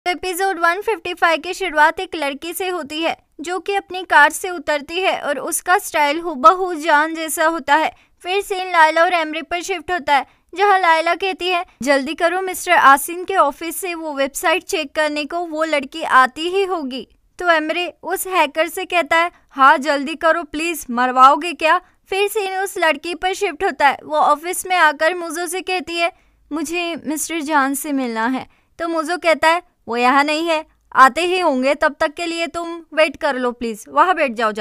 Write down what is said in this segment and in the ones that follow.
Episode 155 की शुरुआत एक लड़की से होती है जो कि अपनी कार से उतरती है और उसका स्टाइल हूबहू जान जैसा होता है। फिर सीन लायला और एमरी पर शिफ्ट होता है जहां लायला कहती है जल्दी करो, मिस्टर आसिन के ऑफिस से वो वेबसाइट चेक करने को वो लड़की आती ही होगी। तो एमरी उस हैकर से कहता है हाँ जल्दी करो प्लीज, मरवाओगे क्या। फिर सीन उस लड़की पर शिफ्ट होता है। वो ऑफिस में आकर मुझो से कहती है मुझे मिस्टर जान से मिलना है। तो मुझो कहता है वो यहाँ नहीं है, आते ही होंगे, तब तक के लिए तुम वेट कर लो प्लीज, वहाँ बैठ जाओ।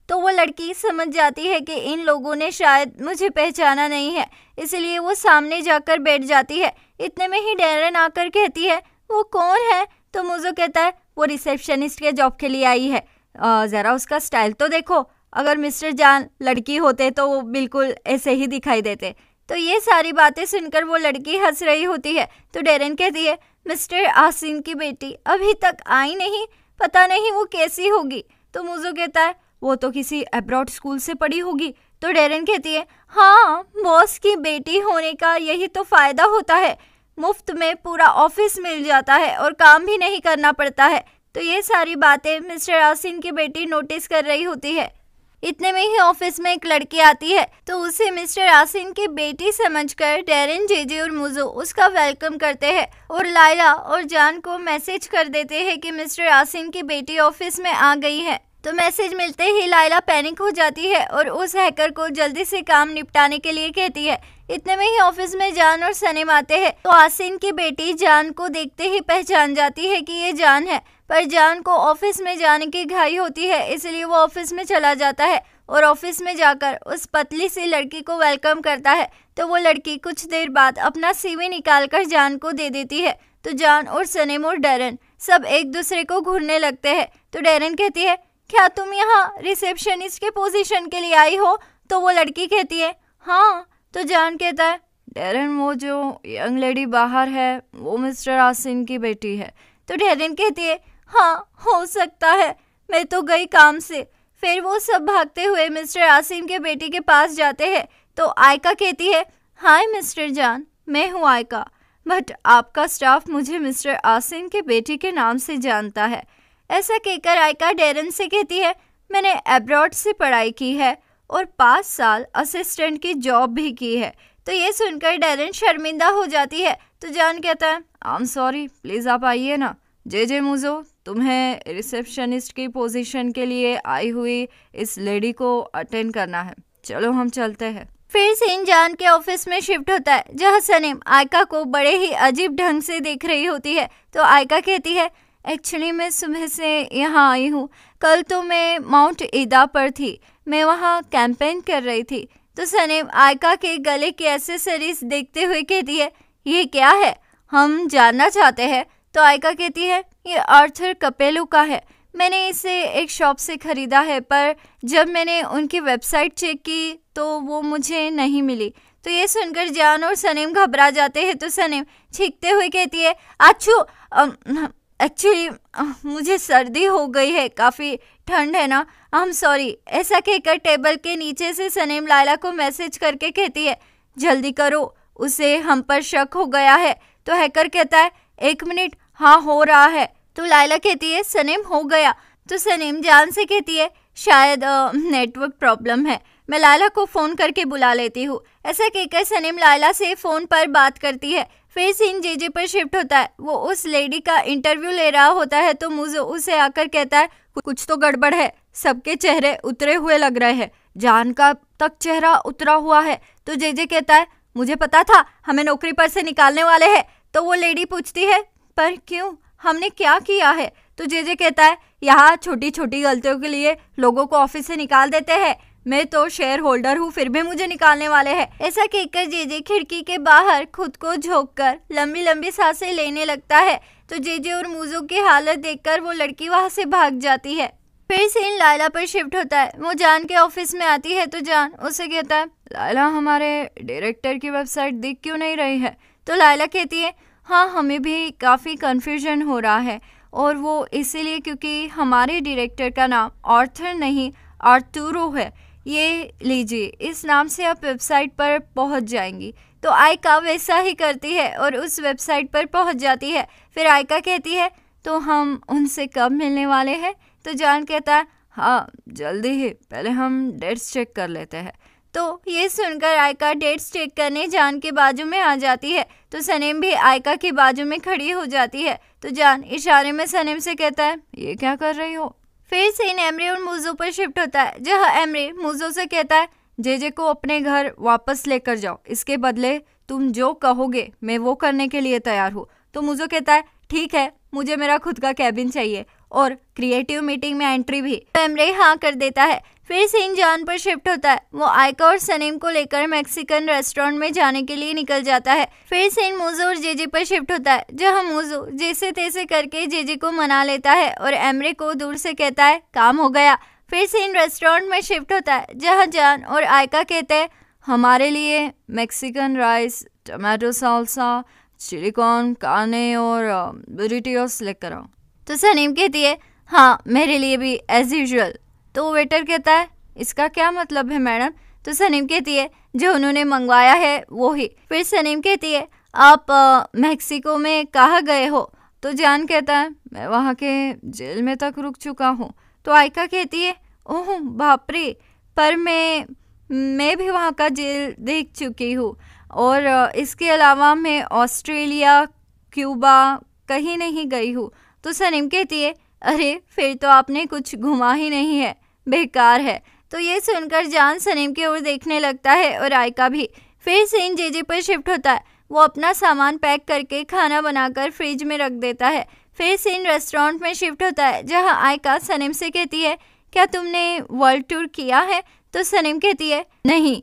तो वो लड़की समझ जाती है कि इन लोगों ने शायद मुझे पहचाना नहीं है, इसलिए वो सामने जाकर बैठ जाती है। इतने में ही डेरन आकर कहती है वो कौन है। तो मुझो कहता है वो रिसेप्शनिस्ट के जॉब के लिए आई है, ज़रा उसका स्टाइल तो देखो, अगर मिस्टर जान लड़की होते तो वो बिल्कुल ऐसे ही दिखाई देते। तो ये सारी बातें सुनकर वो लड़की हंस रही होती है। तो डेरन कहती है मिस्टर आसिन की बेटी अभी तक आई नहीं, पता नहीं वो कैसी होगी। तो मुझो कहता है वो तो किसी अब्रॉड स्कूल से पढ़ी होगी। तो डेरन कहती है हाँ, बॉस की बेटी होने का यही तो फ़ायदा होता है, मुफ्त में पूरा ऑफिस मिल जाता है और काम भी नहीं करना पड़ता है। तो ये सारी बातें मिस्टर आसिन की बेटी नोटिस कर रही होती है। इतने में ही ऑफिस में एक लड़की आती है तो उसे मिस्टर आसिन की बेटी समझकर डेरन, जेजे और मुझो उसका वेलकम करते हैं और लायला और जान को मैसेज कर देते हैं कि मिस्टर आसिन की बेटी ऑफिस में आ गई है। तो मैसेज मिलते ही लायला पैनिक हो जाती है और उस हैकर को जल्दी से काम निपटाने के लिए कहती है। इतने में ही ऑफिस में जान और सनीम आते हैं तो आसिन की बेटी जान को देखते ही पहचान जाती है कि ये जान है, पर जान को ऑफिस में जाने की घाई होती है, इसलिए वो ऑफिस में चला जाता है और ऑफिस में जाकर उस पतली सी लड़की को वेलकम करता है। तो वो लड़की कुछ देर बाद अपना सीवी निकालकर जान को दे देती है। तो जान और सनीम और डेरन सब एक दूसरे को घूरने लगते हैं। तो डेरन कहती है क्या तुम यहाँ रिसेप्शनिस्ट के पोजीशन के लिए आई हो। तो वो लड़की कहती है हाँ। तो जान कहता है डेरन वो जो यंग लेडी बाहर है वो मिस्टर आसिन की बेटी है। तो डेरन कहती है हाँ हो सकता है, मैं तो गई काम से। फिर वो सब भागते हुए मिस्टर आसिम के बेटी के पास जाते हैं। तो आयका कहती है हाय मिस्टर जान, मैं हूँ आयका, बट आपका स्टाफ मुझे मिस्टर आसिम के बेटी के नाम से जानता है। ऐसा कहकर आयका डेरन से कहती है मैंने अब्रॉड से पढ़ाई की है और 5 साल असिस्टेंट की जॉब भी की है। तो ये सुनकर डेरन शर्मिंदा हो जाती है। तो जान कहता है आई एम सॉरी, प्लीज़ आप आइए ना। जे मुझो, तुम्हें रिसेप्शनिस्ट की पोजीशन के लिए आई हुई इस लेडी को अटेंड करना है, चलो हम चलते हैं। फिर सीन जान के ऑफिस में शिफ्ट होता है जहाँ सनीम आयका को बड़े ही अजीब ढंग से देख रही होती है। तो आयका कहती है एक्चुअली मैं सुबह से यहाँ आई हूँ, कल तो मैं माउंट ईदा पर थी, मैं वहाँ कैंपेन कर रही थी। तो सनीम आयका के गले की एक्सेसरीज देखते हुए कहती है ये क्या है, हम जानना चाहते हैं। तो आयका कहती है ये आर्थर कपेलो का है, मैंने इसे एक शॉप से ख़रीदा है, पर जब मैंने उनकी वेबसाइट चेक की तो वो मुझे नहीं मिली। तो ये सुनकर जान और सनीम घबरा जाते हैं। तो सनीम छींकते हुए कहती है अच्छू, एक्चुअली मुझे सर्दी हो गई है, काफ़ी ठंड है ना, आई एम सॉरी। ऐसा कहकर टेबल के नीचे से सनीम लायला को मैसेज करके कहती है जल्दी करो, उसे हम पर शक हो गया है। तो हैकर कहता है 1 मिनट, हाँ हो रहा है। तो लायला कहती है सनीम हो गया। तो सनीम जान से कहती है शायद नेटवर्क प्रॉब्लम है, मैं लायला को फ़ोन करके बुला लेती हूँ। ऐसा कहकर सनीम लायला से फ़ोन पर बात करती है। फिर सीन जेजे पर शिफ्ट होता है, वो उस लेडी का इंटरव्यू ले रहा होता है। तो मुझे उसे आकर कहता है कुछ तो गड़बड़ है, सबके चेहरे उतरे हुए लग रहे हैं, जान का तक चेहरा उतरा हुआ है। तो जेजे कहता है मुझे पता था हमें नौकरी पर से निकालने वाले हैं। तो वो लेडी पूछती है पर क्यों, हमने क्या किया है। तो जेजे कहता है यहाँ छोटी छोटी गलतियों के लिए लोगों को ऑफिस से निकाल देते हैं, मैं तो शेयर होल्डर हूँ फिर भी मुझे निकालने वाले हैं। ऐसा कहकर जेजे खिड़की के बाहर खुद को झोंककर लंबी लंबी सांसें लेने लगता है। तो जेजे और मुझो की हालत देखकर वो लड़की वहाँ से भाग जाती है। फिर सीन लायला पर शिफ्ट होता है, वो जान के ऑफिस में आती है। तो जान उसे कहता है लायला हमारे डायरेक्टर की वेबसाइट दिख क्यों नहीं रही है। तो लायला कहती है हाँ हमें भी काफ़ी कन्फ्यूजन हो रहा है, और वो इसीलिए क्योंकि हमारे डायरेक्टर का नाम आर्थर नहीं आर्तुरो है, ये लीजिए इस नाम से आप वेबसाइट पर पहुंच जाएंगी। तो आयका वैसा ही करती है और उस वेबसाइट पर पहुंच जाती है। फिर आयका कहती है तो हम उनसे कब मिलने वाले हैं? तो जॉन कहता है हाँ जल्दी ही, पहले हम डेट्स चेक कर लेते हैं। तो ये सुनकर आयका डेट्स चेक करने जॉन के बाजू में आ जाती है। तो सनीम भी आयका के बाजू में खड़ी हो जाती है। तो जॉन इशारे में सनीम से कहता है ये क्या कर रही हो? फिर सीन एमरे और मुजो पर शिफ्ट होता है, जहाँ एमरे मुजो से कहता है जेजे को अपने घर वापस लेकर जाओ, इसके बदले तुम जो कहोगे मैं वो करने के लिए तैयार हूँ। तो मुजो कहता है ठीक है, मुझे मेरा खुद का कैबिन चाहिए और क्रिएटिव मीटिंग में एंट्री भी। तो एमरे हाँ कर देता है। फिर सीन जॉन पर शिफ्ट होता है, वो आयका और सनीम को लेकर मैक्सिकन रेस्टोरेंट में जाने के लिए निकल जाता है। फिर सीन मुजो और जेजे पर शिफ्ट होता है, जहाँ मुजो जैसे तैसे करके जेजे को मना लेता है और एमरे को दूर से कहता है काम हो गया। फिर सीन रेस्टोरेंट में शिफ्ट होता है, जहाँ जॉन और आयका कहते हैं हमारे लिए Mexican rice, tomato salsa, chili corn, carne और बुरिटियोस लेकर आओ। तो सनीम कहती है हाँ मेरे लिए भी एज यूजुअल। तो वेटर कहता है इसका क्या मतलब है मैडम? तो सनीम कहती है जो उन्होंने मंगवाया है वो ही। फिर सनीम कहती है आप मैक्सिको में कहाँ गए हो? तो जॉन कहता है मैं वहाँ के जेल में तक रुक चुका हूँ। तो आयका कहती है ओह बाप रे, पर मैं भी वहाँ का जेल देख चुकी हूँ और इसके अलावा मैं ऑस्ट्रेलिया, क्यूबा कहीं नहीं गई हूँ। तो सनीम कहती है अरे फिर तो आपने कुछ घुमा ही नहीं है, बेकार है। तो ये सुनकर जॉन सनीम की ओर देखने लगता है और आयका भी। फिर सीन जेजे पर शिफ्ट होता है, वो अपना सामान पैक करके खाना बनाकर फ्रिज में रख देता है। फिर सीन रेस्टोरेंट में शिफ्ट होता है, जहाँ आयका सनीम से कहती है क्या तुमने वर्ल्ड टूर किया है? तो सनीम कहती है नहीं,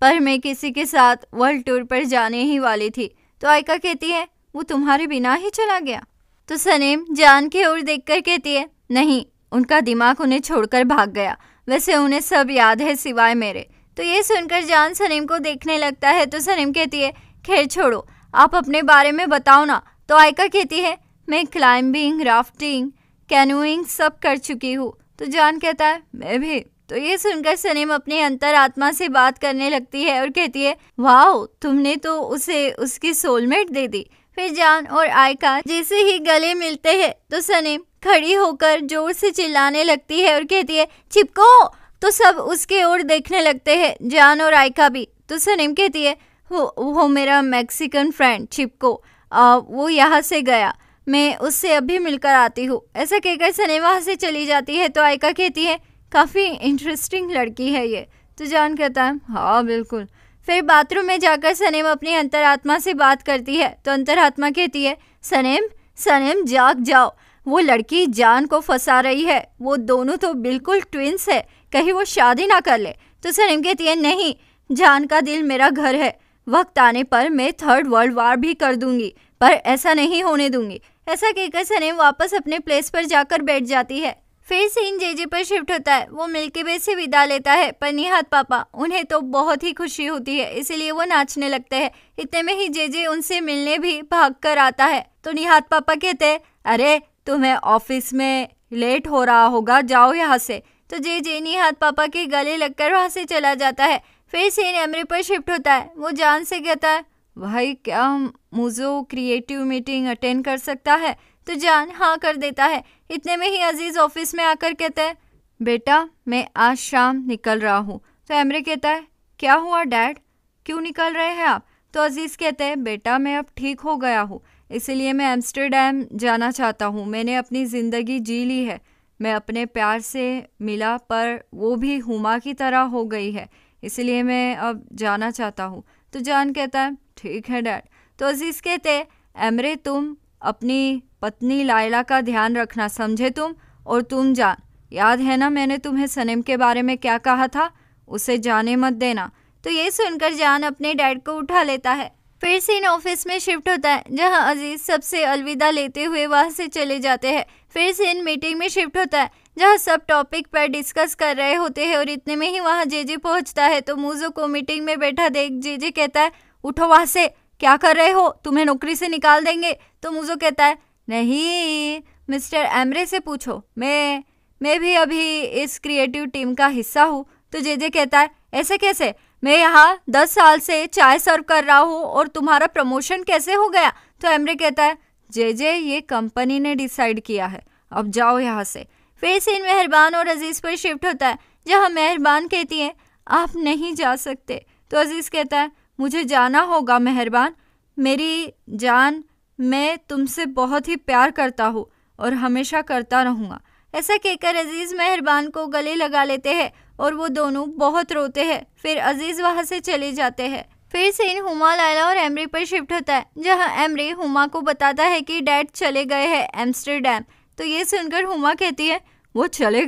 पर मैं किसी के साथ वर्ल्ड टूर पर जाने ही वाली थी। तो आयका कहती है वो तुम्हारे बिना ही चला गया? तो सनीम जॉन की ओर देखकर कहती है नहीं, उनका दिमाग उन्हें छोड़कर भाग गया, वैसे उन्हें सब याद है सिवाय मेरे। तो ये सुनकर जॉन सनीम को देखने लगता है। तो सनीम कहती है खैर छोड़ो, आप अपने बारे में बताओ ना। तो आयका कहती है मैं क्लाइंबिंग, राफ्टिंग, कैनोइंग सब कर चुकी हूँ। तो जॉन कहता है मैं भी। तो ये सुनकर सनीम अपनी अंतरात्मा से बात करने लगती है और कहती है वाओ, तुमने तो उसे उसकी सोलमेट दे दी। फिर जॉन और आयका जैसे ही गले मिलते हैं तो सनीम खड़ी होकर जोर से चिल्लाने लगती है और कहती है चिपको। तो सब उसके ओर देखने लगते हैं, जॉन और आयका भी। तो सनीम कहती है वो मेरा मैक्सिकन फ्रेंड चिपको, वो यहाँ से गया, मैं उससे अभी मिलकर आती हूँ। ऐसा कहकर सनीम वहाँ से चली जाती है। तो आयका कहती है काफ़ी इंटरेस्टिंग लड़की है ये। तो जॉन कहता है हाँ बिल्कुल। फिर बाथरूम में जाकर सनीम अपनी अंतरात्मा से बात करती है। तो अंतरात्मा कहती है सनीम जाग जाओ, वो लड़की जॉन को फंसा रही है, वो दोनों तो बिल्कुल ट्विंस है, कहीं वो शादी ना कर ले। तो सनीम कहती है नहीं, जॉन का दिल मेरा घर है, वक्त आने पर मैं 3rd वर्ल्ड वार भी कर दूंगी, पर ऐसा नहीं होने दूंगी। ऐसा कहकर सनीम वापस अपने प्लेस पर जाकर बैठ जाती है। फिर सीन जेजे पर शिफ्ट होता है, वो मिल्की वे से विदा लेता है, पर निहात पापा उन्हें तो बहुत ही खुशी होती है, इसलिए वो नाचने लगते हैं। इतने में ही जेजे उनसे मिलने भी भाग कर आता है। तो निहात पापा कहते हैं अरे तुम्हें ऑफिस में लेट हो रहा होगा, जाओ यहाँ से। तो जेजे निहात पापा के गले लगकर वहाँ से चला जाता है। फिर सीन एमरे पर शिफ्ट होता है, वो जॉन से कहता है भाई क्या मुझे क्रिएटिव मीटिंग अटेंड कर सकता है? तो जॉन हाँ कर देता है। इतने में ही अजीज ऑफिस में आकर कहता है बेटा मैं आज शाम निकल रहा हूँ। तो एमरे कहता है क्या हुआ डैड, क्यों निकल रहे हैं आप? तो अजीज कहते हैं बेटा मैं अब ठीक हो गया हूँ, इसलिए मैं एम्स्टर्डम जाना चाहता हूँ। मैंने अपनी ज़िंदगी जी ली है, मैं अपने प्यार से मिला पर वो भी हुमा की तरह हो गई है, इसलिए मैं अब जाना चाहता हूँ। तो जॉन कहता है ठीक है डैड। तो अजीज़ कहते हैं एमरे तुम अपनी पत्नी लायला का ध्यान रखना, समझे तुम? और तुम जान, याद है ना मैंने तुम्हें सनीम के बारे में क्या कहा था, उसे जाने मत देना। तो ये सुनकर जान अपने डैड को उठा लेता है। फिर सीन ऑफिस में शिफ्ट होता है, जहां अजीज सबसे अलविदा लेते हुए वहां से चले जाते हैं। फिर सीन मीटिंग में शिफ्ट होता है, जहां सब टॉपिक पर डिस्कस कर रहे होते हैं और इतने में ही वहां जेजे पहुंचता है। तो मुझो को मीटिंग में बैठा देख जेजे कहता है उठो वहां से, क्या कर रहे हो, तुम्हें नौकरी से निकाल देंगे। तो मुझो कहता है नहीं मिस्टर एमरे से पूछो, मैं भी अभी इस क्रिएटिव टीम का हिस्सा हूँ। तो जेजे कहता है ऐसे कैसे, मैं यहाँ 10 साल से चाय सर्व कर रहा हूँ और तुम्हारा प्रमोशन कैसे हो गया? तो एमरे कहता है जे ये कंपनी ने डिसाइड किया है, अब जाओ यहाँ से। फिर सीन मेहरबान और अजीज पर शिफ्ट होता है, जहाँ मेहरबान कहती है आप नहीं जा सकते, तो अजीज कहता है मुझे जाना होगा मेहरबान, मेरी जान, मैं तुमसे बहुत ही प्यार करता हूँ और हमेशा करता रहूँगा। ऐसा कहकर अजीज मेहरबान को गले लगा लेते हैं और वो दोनों बहुत रोते हैं। फिर अजीज वहाँ से चले जाते हैं। फिर सीन हुमा, लायला और एमरी पर शिफ्ट होता है, जहाँ एमरी हुमा को बताता है कि डैड चले गए हैं एम्स्टर्डम। तो ये सुनकर हुमा कहती है वो चले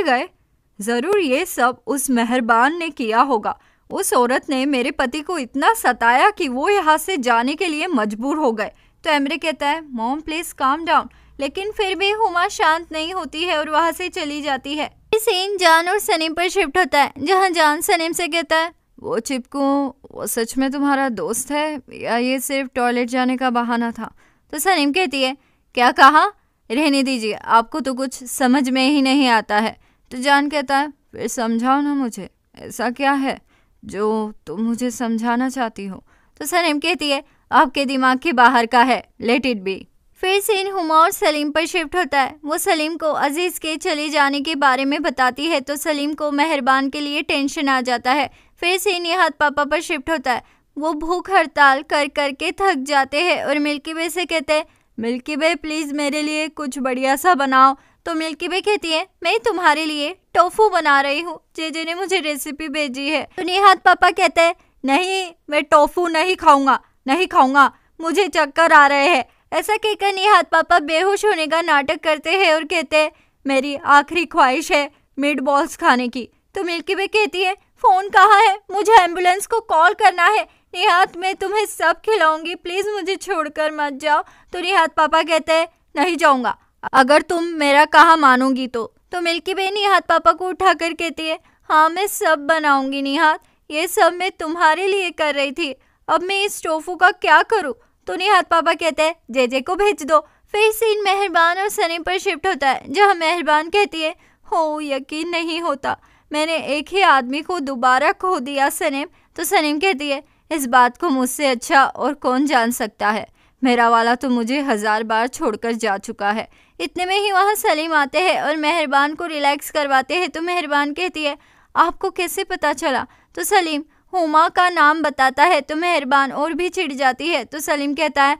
गए, ज़रूर ये सब उस मेहरबान ने किया होगा। उस औरत ने मेरे पति को इतना सताया कि वो यहाँ से जाने के लिए मजबूर हो गए। तो एमरी कहता है मॉम प्लीज काम डाउन, लेकिन फिर भी हुमा शांत नहीं होती है और वहाँ से चली जाती है। सीन जान और सनीम पर शिफ्ट होता है, जहाँ जान सनीम से कहता है वो चिपकू, वो सच में तुम्हारा दोस्त है या ये सिर्फ टॉयलेट जाने का बहाना था? तो सनीम कहती है क्या कहा? रहने दीजिए, आपको तो कुछ समझ में ही नहीं आता है। तो जान कहता है फिर समझाओ ना मुझे, ऐसा क्या है जो तुम मुझे समझाना चाहती हो? तो सनीम कहती है आपके दिमाग के बाहर का है, लेट इट बी। फिर सीन हुमा और सलीम पर शिफ्ट होता है। वो सलीम को अजीज के चले जाने के बारे में बताती है, तो सलीम को मेहरबान के लिए टेंशन आ जाता है। फिर सीन निहात पापा पर शिफ्ट होता है। वो भूख हड़ताल कर के थक जाते हैं और मिल्की वे से कहते हैं मिल्की वे प्लीज मेरे लिए कुछ बढ़िया सा बनाओ। तो मिल्की वे कहती है मैं तुम्हारे लिए टोफू बना रही हूँ, जे ने मुझे रेसिपी भेजी है। तो निहात पापा कहते हैं नहीं, मैं टोफू नहीं खाऊंगा, मुझे चक्कर आ रहे हैं। ऐसा कहकर निहात पापा बेहोश होने का नाटक करते हैं और कहते हैं मेरी आखिरी ख्वाहिश है मीट बॉल्स खाने की। तो मिल्की वे कहती है फोन कहाँ है, मुझे एम्बुलेंस को कॉल करना है। निहात मैं तुम्हें सब खिलाऊंगी, प्लीज मुझे छोड़कर मत जाओ। तो निहात पापा कहते हैं नहीं जाऊंगा, अगर तुम मेरा कहा मानोगी तो मिल्की वे निहात पापा को उठाकर कहती है हाँ मैं सब बनाऊंगी निहात, ये सब मैं तुम्हारे लिए कर रही थी, अब मैं इस टोफू का क्या करूँ? तो निहात पापा कहते हैं जे को भेज दो। फिर सीन मेहरबान और सनीम पर शिफ्ट होता है, जहाँ मेहरबान कहती है हो यकीन नहीं होता, मैंने एक ही आदमी को दोबारा खो दिया सनीम। तो सनीम कहती है इस बात को मुझसे अच्छा और कौन जान सकता है, मेरा वाला तो मुझे 1000 बार छोड़कर जा चुका है। इतने में ही वहाँ सलीम आते हैं और मेहरबान को रिलैक्स करवाते हैं। तो मेहरबान कहती है आपको कैसे पता चला? तो सलीम हुमा का नाम बताता है, तो मेहरबान और भी चिढ़ जाती है। तो सलीम कहता है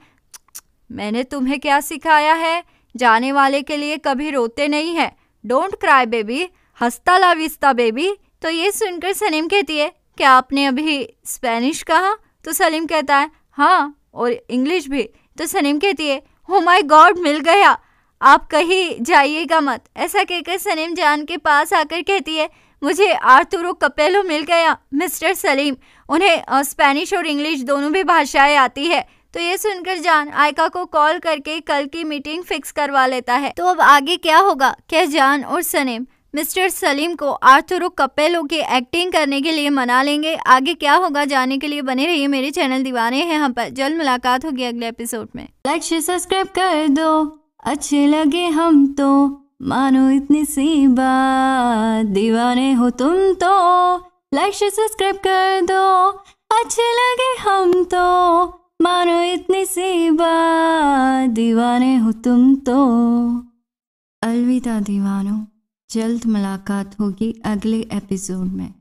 मैंने तुम्हें क्या सिखाया है, जाने वाले के लिए कभी रोते नहीं है, डोंट क्राई बेबी, हंसता ला विस्ता बेबी। तो ये सुनकर सलीम कहती है क्या आपने अभी स्पेनिश कहा? तो सलीम कहता है हाँ, और इंग्लिश भी। तो सलीम कहती है हो माय गॉड मिल गया, आप कहीं जाइएगा मत। ऐसा कहकर सलीम जान के पास आकर कहती है मुझे आर्तुरो कपेलो मिल गया मिस्टर सलीम, उन्हें स्पेनिश और इंग्लिश दोनों भी भाषाएं आती है। तो ये सुनकर जान आयका को कॉल करके कल की मीटिंग फिक्स करवा लेता है। तो अब आगे क्या होगा? क्या जान और सलीम मिस्टर सलीम को आर्तुरो कपेलो की एक्टिंग करने के लिए मना लेंगे? आगे क्या होगा जानने के लिए बने रहिए मेरे चैनल दीवाने हैं हम पर। जल्द मुलाकात होगी अगले एपिसोड में। लाइक शेयर सब्सक्राइब कर दो, अच्छे लगे हम तो मानो इतनी सी बात, दीवाने हो तुम तो। लाइक शेयर सब्सक्राइब कर दो, अच्छे लगे हम तो मानो इतनी सी बात, दीवाने हो तुम तो। अलविदा दीवानों, जल्द मुलाकात होगी अगले एपिसोड में।